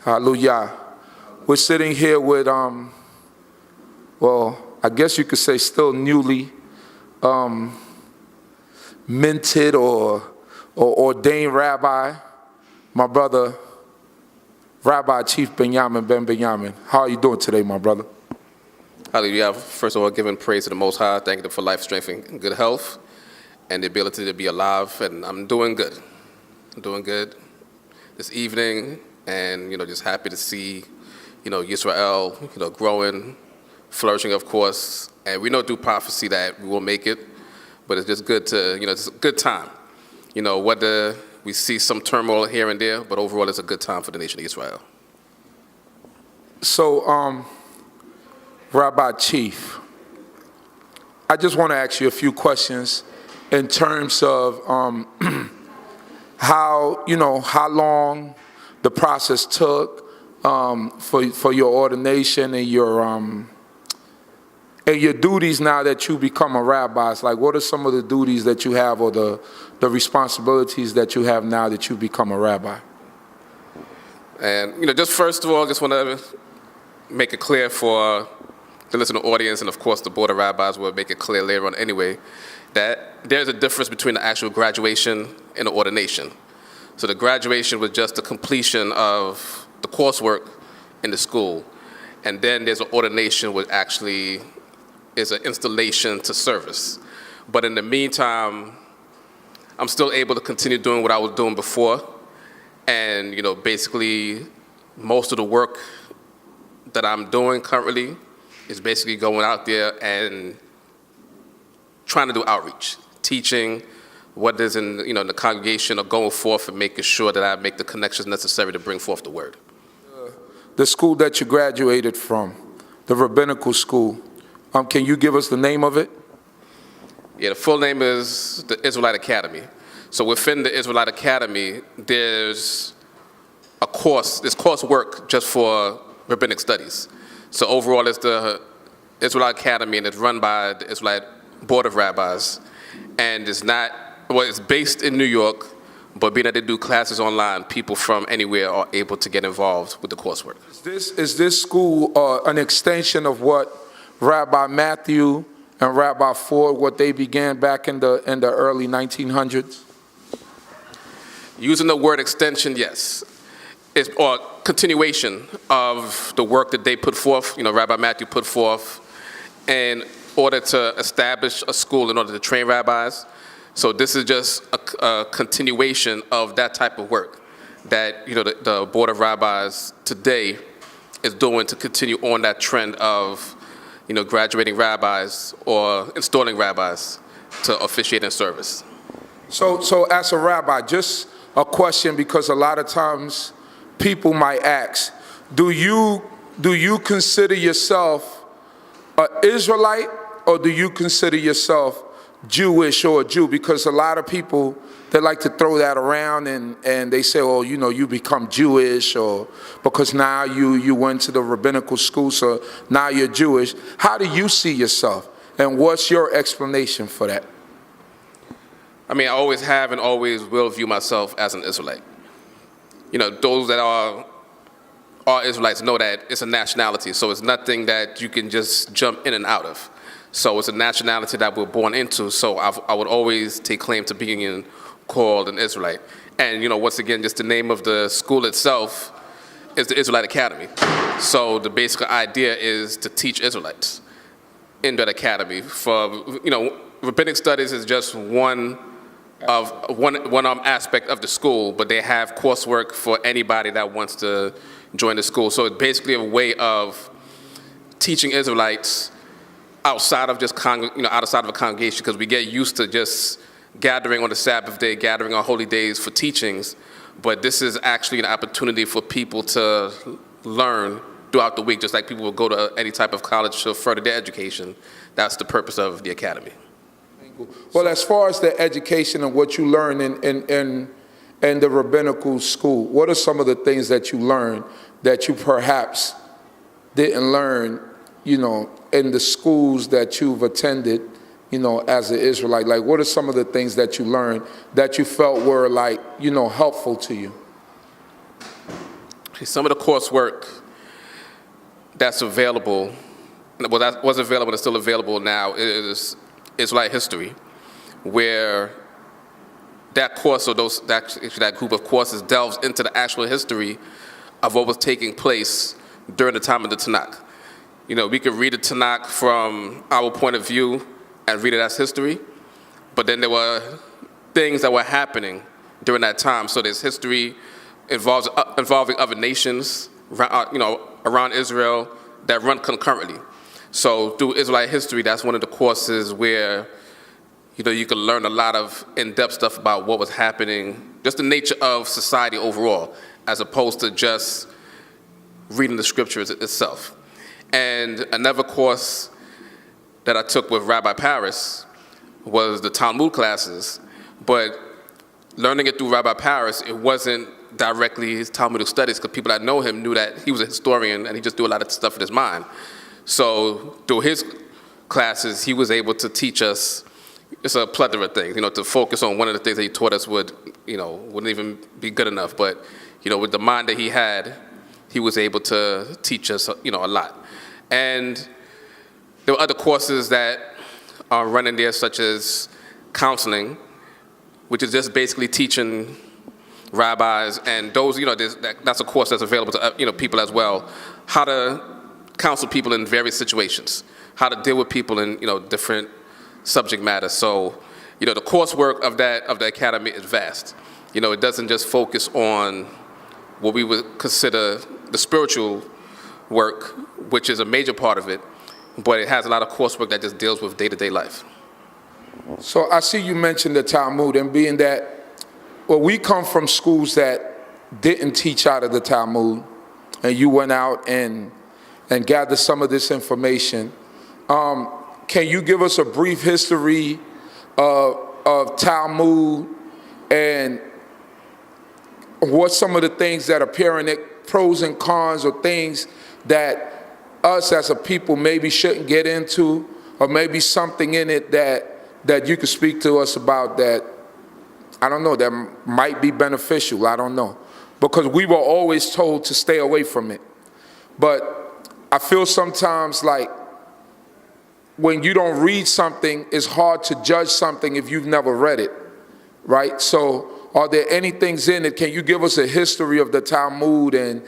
Hallelujah. We're sitting here with, well, I guess you could say still newly minted or ordained rabbi, my brother, Rabbi Chief Binyamin ben Benyamin. How are you doing today, my brother? Hallelujah. First of all, giving praise to the Most High, thanking Him for life, strength, and good health, and the ability to be alive, and I'm doing good. I'm doing good this evening, and, just happy to see, Israel, growing, flourishing, of course, and we know through prophecy that we will make it, but it's just good to, it's a good time. Whether we see some turmoil here and there, but overall it's a good time for the nation of Israel. So, Rabbi Chief, I just want to ask you a few questions in terms of how long the process took for your ordination and your duties now that you become a rabbi. It's like, what are some of the duties that you have, or the responsibilities that you have now that you become a rabbi? And just first of all, just want to make it clear for the listening audience, and of course the board of rabbis will make it clear later on anyway, that there's a difference between the actual graduation and the ordination. So the graduation was just the completion of the coursework in the school, and then there's an ordination, which actually is an installation to service. But in the meantime, I'm still able to continue doing what I was doing before, and basically most of the work that I'm doing currently is basically going out there and trying to do outreach, teaching what is in the congregation, or going forth and making sure that I make the connections necessary to bring forth the word. The school that you graduated from, the rabbinical school, can you give us the name of it? Yeah, the full name is the Israelite Academy. So within the Israelite Academy, there's coursework just for rabbinic studies. So overall, it's the Israelite Academy, and it's run by the Israelite Board of Rabbis. And it's based in New York, but being that they do classes online, people from anywhere are able to get involved with the coursework. Is this school an extension of what Rabbi Matthew and Rabbi Ford, what they began back in the early 1900s? Using the word extension, yes. Or continuation of the work that they put forth, Rabbi Matthew put forth in order to establish a school in order to train rabbis. So this is just a continuation of that type of work that the Board of Rabbis today is doing to continue on that trend of graduating rabbis or installing rabbis to officiate in service. So as a rabbi, just a question, because a lot of times people might ask, do you consider yourself an Israelite, or do you consider yourself Jewish or a Jew? Because a lot of people, they like to throw that around, and they say, oh, you become Jewish, or because now you went to the rabbinical school, so now you're Jewish. How do you see yourself, and what's your explanation for that? I always have and always will view myself as an Israelite. Those that are Israelites know that it's a nationality, so it's nothing that you can just jump in and out of. So it's a nationality that we're born into, so I would always take claim to being called an Israelite. And, once again, just the name of the school itself is the Israelite Academy. So the basic idea is to teach Israelites in that academy. Rabbinic studies is just one aspect of the school, but they have coursework for anybody that wants to join the school. So it's basically a way of teaching Israelites outside of just outside of a congregation, because we get used to just gathering on the Sabbath day, gathering on holy days for teachings, but this is actually an opportunity for people to learn throughout the week, just like people will go to any type of college to further their education. That's the purpose of the academy. Well, as far as the education and what you learn in the rabbinical school, what are some of the things that you learned that you perhaps didn't learn, in the schools that you've attended, as an Israelite? Like, what are some of the things that you learned that you felt were helpful to you? some of the coursework that's available, well, that was available and still available now, is Israelite history, where that course or that group of courses delves into the actual history of what was taking place during the time of the Tanakh. You know, we could read the Tanakh from our point of view and read it as history, but then there were things that were happening during that time. So there's history involving other nations, around Israel that run concurrently. So through Israelite history, that's one of the courses where, you can learn a lot of in-depth stuff about what was happening, just the nature of society overall, as opposed to just reading the scriptures itself. And another course that I took with Rabbi Paris was the Talmud classes, but learning it through Rabbi Paris, it wasn't directly his Talmudic studies, because people that know him knew that he was a historian and he just do a lot of stuff in his mind. So through his classes, he was able to teach us, it's a plethora of things, to focus on one of the things that he taught us wouldn't even be good enough. But, with the mind that he had, he was able to teach us, a lot. And there were other courses that are running there, such as counseling, which is just basically teaching rabbis and those, that's a course that's available to, people as well, how to counsel people in various situations, how to deal with people in, different subject matter. So, the coursework of the academy is vast. It doesn't just focus on what we would consider the spiritual work, which is a major part of it, but it has a lot of coursework that just deals with day-to-day life. So I see you mentioned the Talmud, and being that, we come from schools that didn't teach out of the Talmud, and you went out and gathered some of this information. Can you give us a brief history of Talmud and what some of the things that appear in it, pros and cons, or things that us as a people maybe shouldn't get into, or maybe something in it that you could speak to us about that, I don't know, that might be beneficial, I don't know. Because we were always told to stay away from it. But I feel sometimes like when you don't read something, it's hard to judge something if you've never read it, right? So are there any things in it? Can you give us a history of the Talmud and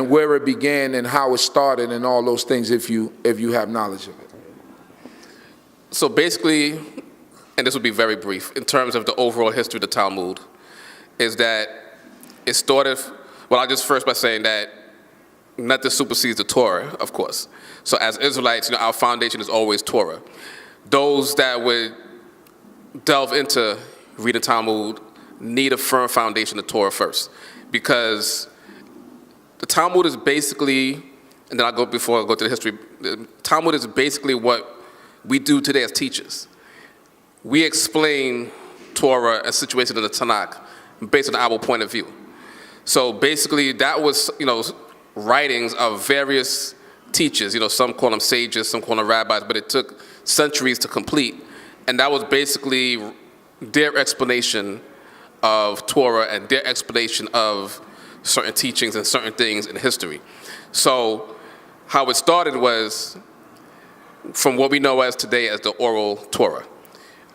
where it began and how it started and all those things if you have knowledge of it? So basically, and this will be very brief, in terms of the overall history of the Talmud, is that it started, well, I'll just first by saying that nothing supersedes the Torah, of course. So as Israelites, our foundation is always Torah. Those that would delve into reading Talmud need a firm foundation of Torah first, because the Talmud is basically, and then before I go to the history, the Talmud is basically what we do today as teachers. We explain Torah and situations in the Tanakh based on our point of view. So basically that was, writings of various teachers, some call them sages, some call them rabbis, but it took centuries to complete. And that was basically their explanation of Torah and their explanation of certain teachings and certain things in history. So how it started was from what we know as today as the oral Torah.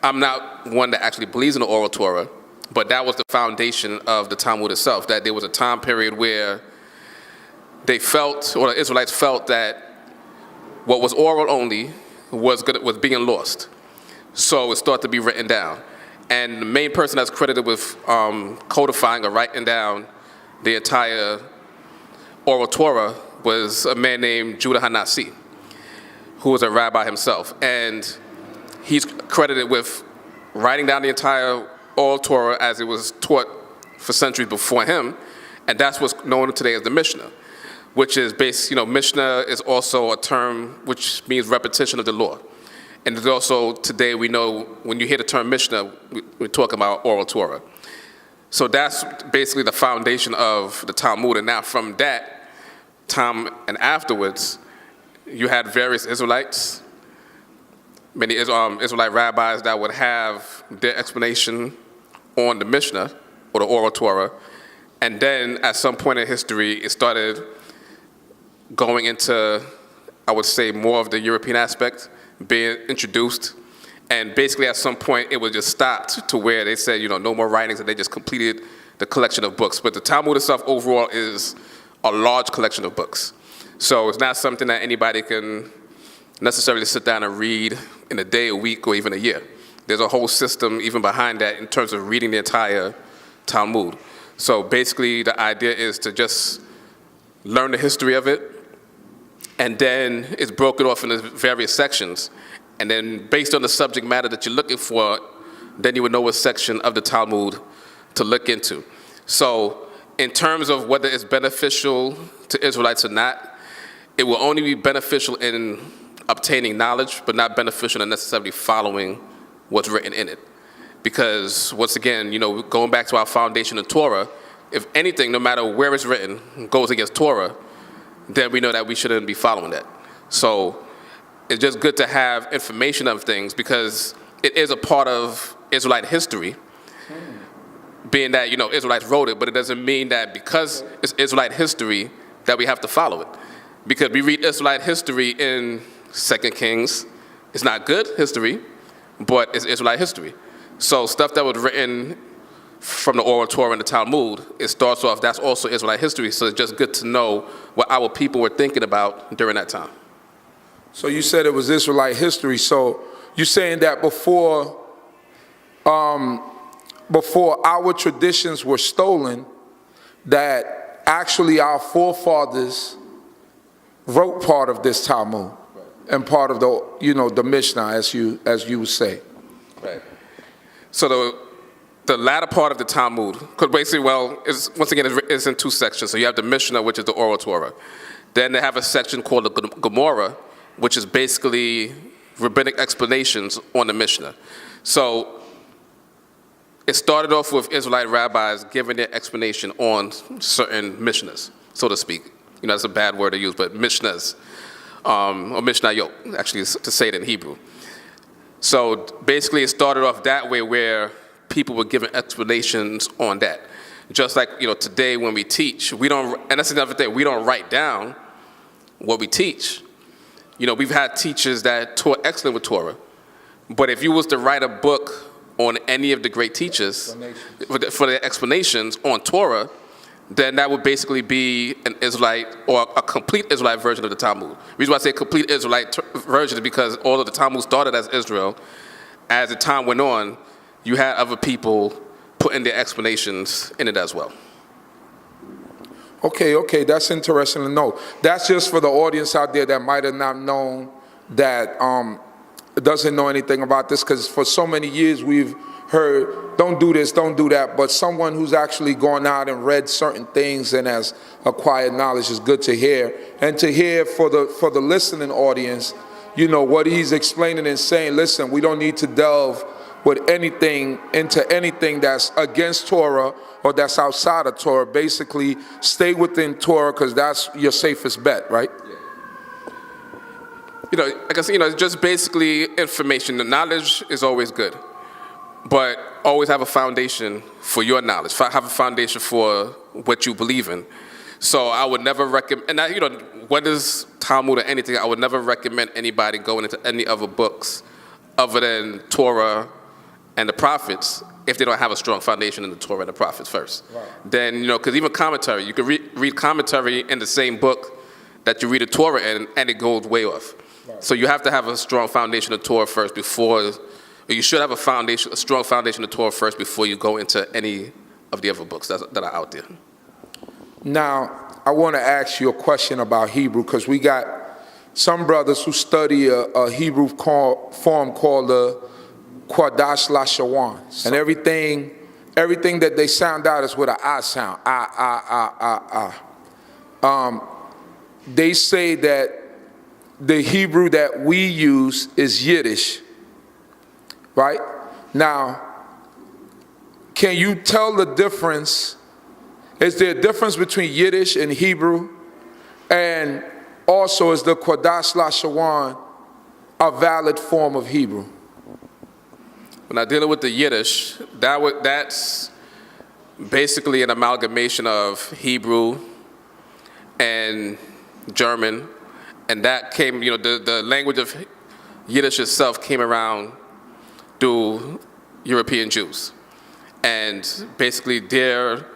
I'm not one that actually believes in the oral Torah, but that was the foundation of the Talmud itself, that there was a time period where they felt, or the Israelites felt, that what was oral only was being lost. So it started to be written down. And the main person that's credited with codifying or writing down the entire oral Torah was a man named Judah Hanasi, who was a rabbi himself. And he's credited with writing down the entire oral Torah as it was taught for centuries before him. And that's what's known today as the MISHNAH, which is MISHNAH is also a term which means repetition of the law. And it's also, today we know, when you hear the term MISHNAH, we're talking about oral Torah. So that's basically the foundation of the Talmud. And now from that time and afterwards, you had various Israelites, many Israelite rabbis that would have their explanation on the MISHNAH, or the oral Torah, And then at some point in history, it started going into, I would say, more of the European aspect being introduced. And basically at some point, it was just stopped to where they said, no more writings, and they just completed the collection of books. But the Talmud itself overall is a large collection of books. So it's not something that anybody can necessarily sit down and read in a day, a week, or even a year. There's a whole system even behind that in terms of reading the entire Talmud. So basically the idea is to just learn the history of it, and then it's broken off into various sections. And then based on the subject matter that you're looking for, then you would know what section of the Talmud to look into. So in terms of whether it's beneficial to Israelites or not, it will only be beneficial in obtaining knowledge, but not beneficial in necessarily following what's written in it. Because once again, going back to our foundation of Torah, if anything, no matter where it's written, goes against Torah, then we know that we shouldn't be following that. So it's just good to have information of things, because it is a part of Israelite history, being that, Israelites wrote it, but it doesn't mean that because it's Israelite history that we have to follow it. Because we read Israelite history in 2 Kings. It's not good history, but it's Israelite history. So stuff that was written from the oral Torah and the Talmud, it starts off, that's also Israelite history. So it's just good to know what our people were thinking about during that time. So you said it was Israelite history. So you're saying that before our traditions were stolen, that actually our forefathers wrote part of this Talmud and part of the Mishnah, as you would say. Right. So the latter part of the Talmud, because basically, it's in two sections. So you have the Mishnah, which is the oral Torah. Then they have a section called the GAMORAH, which is basically rabbinic explanations on the Mishnah. So it started off with Israelite rabbis giving their explanation on certain Mishnahs, so to speak. That's a bad word to use, but Mishnahs, or Mishnayot, actually, to say it in Hebrew. So basically it started off that way, where people were giving explanations on that. Just like, today when we teach, we don't, and that's another thing, we don't write down what we teach. We've had teachers that taught excellent with Torah, but if you was to write a book on any of the great teachers for their explanations on Torah, then that would basically be an Israelite or a complete Israelite version of the Talmud. The reason why I say complete Israelite version is because although the Talmud started as Israel, as the time went on, you had other people putting their explanations in it as well. Okay, that's interesting to know. That's just for the audience out there that might have not known, that doesn't know anything about this, because for so many years we've heard, don't do this, don't do that, but someone who's actually gone out and read certain things and has acquired knowledge is good to hear. And to hear for the listening audience, what he's explaining and saying, listen, we don't need to delve with anything into anything that's against Torah or that's outside of Torah. Basically, stay within Torah, because that's your safest bet, right? Like I said, it's just basically information. The knowledge is always good, but always have a foundation for your knowledge. Have a foundation for what you believe in. So I would never recommend, and whether it's Talmud or anything, I would never recommend anybody going into any other books other than Torah and the prophets if they don't have a strong foundation in the Torah and the prophets first. Right. Then, because even commentary, you can read commentary in the same book that you read the Torah in, and it goes way off. Right. So you have to have a strong foundation of Torah first or you should have a strong foundation of Torah first before you go into any of the other books that are out there. Now, I want to ask you a question about Hebrew, because we got some brothers who study a Hebrew form called the QUADASH, LASHAWAN. And everything that they sound out is with an I sound. They say that the Hebrew that we use is Yiddish. Right? Now, can you tell the difference? Is there a difference between Yiddish and Hebrew? And also, is the QUADASH LASHAWAN a valid form of Hebrew? When I dealing with the Yiddish, that's basically an amalgamation of Hebrew and German, and that came, the language of Yiddish itself came around through European Jews. And basically their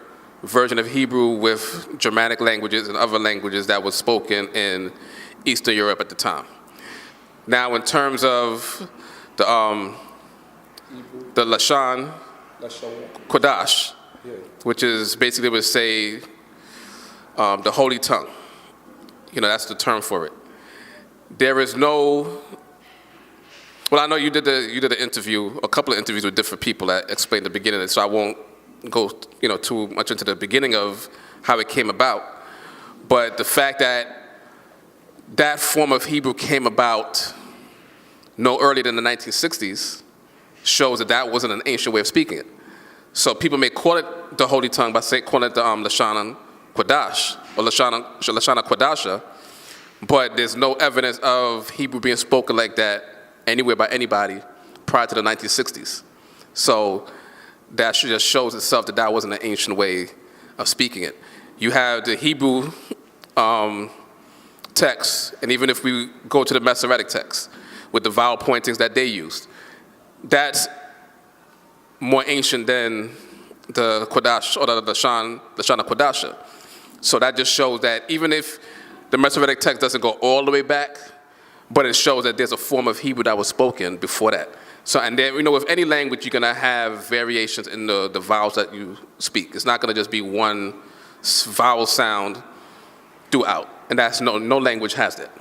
version of Hebrew with Germanic languages and other languages that was spoken in Eastern Europe at the time. Now, in terms of the LASHAWAN, QUADASH, which is basically would say the Holy Tongue. That's the term for it. There is no. Well, I know you did an interview, a couple of interviews with different people that explained the beginning of it, so I won't go too much into the beginning of how it came about. But the fact that that form of Hebrew came about no earlier than the 1960s shows that that wasn't an ancient way of speaking it. So people may call it the Holy Tongue by calling it the LASHAWAN QUADASH or LASHAWAN QUADASHA, but there's no evidence of Hebrew being spoken like that anywhere by anybody prior to the 1960s. So that just shows itself that that wasn't an ancient way of speaking it. You have the Hebrew text, and even if we go to the Masoretic text with the vowel pointings that they used, that's more ancient than the QUADASH or the LASHAWAN QUADASHA. So that just shows that even if the Masoretic text doesn't go all the way back, but it shows that there's a form of Hebrew that was spoken before that. So, and then, with any language, you're gonna have variations in the vowels that you speak. It's not gonna just be one vowel sound throughout, and that's no language has that.